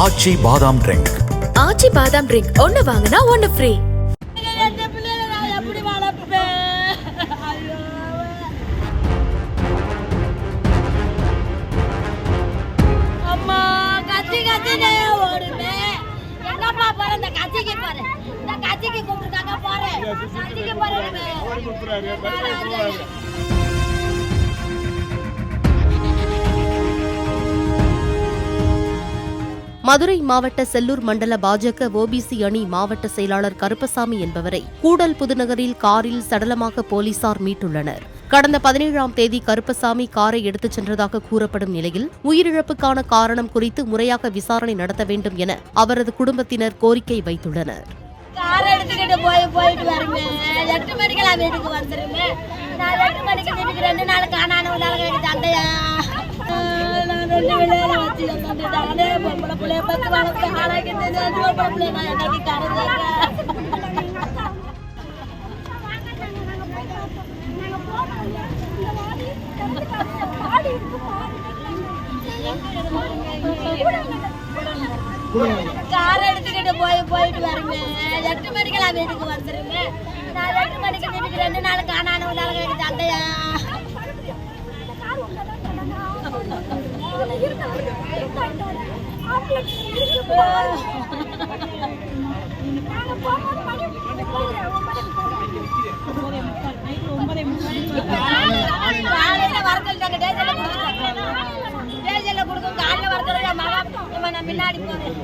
ஆச்சி பாதாம் ட்ரிங்க். ஆச்சி பாதாம் ட்ரிங்க் ஒன்னு வாங்கினா ஒன்னு ஃப்ரீ. அம்மா கத்தி கத்தி ஓடுமே. என்னப்பா பாரு இந்த கத்திக்கு பாரு. இந்த கத்திக்கு கூப்பிட்டுருக்காங்க பாரு. கத்திக்கு பாரு. மதுரை மாவட்ட செல்லூர் மண்டல பாஜக ஓபிசி அணி மாவட்ட செயலாளர் கருப்பசாமி என்பவரை கூடல் புதுநகரில் காரில் சடலமாக போலீசார் மீட்டுள்ளனர். கடந்த 17ஆம் தேதி கருப்பசாமி காரை எடுத்துச் சென்றதாக கூறப்படும் நிலையில் உயிரிழப்புக்கான காரணம் குறித்து முறையாக விசாரணை நடத்த வேண்டும் என அவரது குடும்பத்தினர் கோரிக்கை வைத்துள்ளனர். கார் எடுத்துக்கிட்டு போயிட்டு வருமே. 8 மணிக்கெல்லாம் வீட்டுக்கு வந்துருமே. நான் 8 மணிக்கு வீட்டுக்கு 2 நாள் காணான தந்தையா. நான் 2 விளையாட வச்சு வந்துட்டாங்க. பொம்பளை பிள்ளைய பத்து வளர்த்து ஆளாக்கிட்டு பொம்பளை பிள்ளைய நான் என்னைக்கு கறந்தாங்க. கார் எடுத்துக்கிட்டு போயிட்டு வருமே. 8 மணிக்கெல்லாம் வீட்டுக்கு வந்துருமே. நான் 8 மணிக்கு வீட்டுக்கு 2 நாள் காணான தந்தையா. காலையில வர சொல்லிட்டாங்க. டேஜல்ல கொடுக்கும். காலையில வர சொல்ல மகா நான் பின்னாடி போறேன்.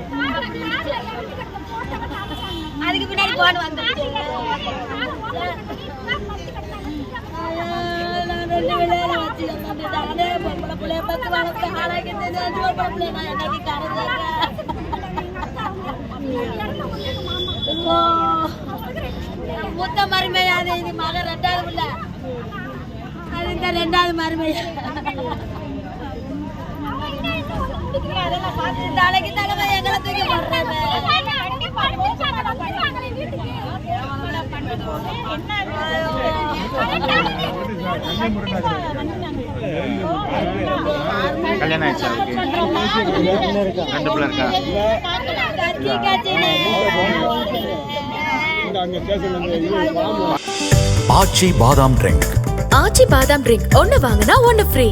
அதுக்கு பின்னாடி போன் வந்துருச்சு. நான் 2 விளையாட வச்சு வந்துட்டாங்க. பொம்பளை பிள்ளைய பத்து வளர்த்து ஆளாக்கிட்டு பொம்பளை பிள்ளைய நான் என்னைக்கு கறந்தாங்க. மூத்த மருமையா அது. இது மகன் 2வது பிள்ளை. அது இந்த 2வது மருமையா. அதெல்லாம் பார்த்து தலைக்கு தலைமை எங்களை தூக்கி போடுறாங்க. கல்யாணம் ஆயிடுச்சா? 2 பிள்ளை இருக்கா? ஆச்சி பாதாம் ட்ரிங்க். ஆச்சி பாதாம் ட்ரிங்க் ஒன்னு வாங்கினா ஒன்னு ஃப்ரீ.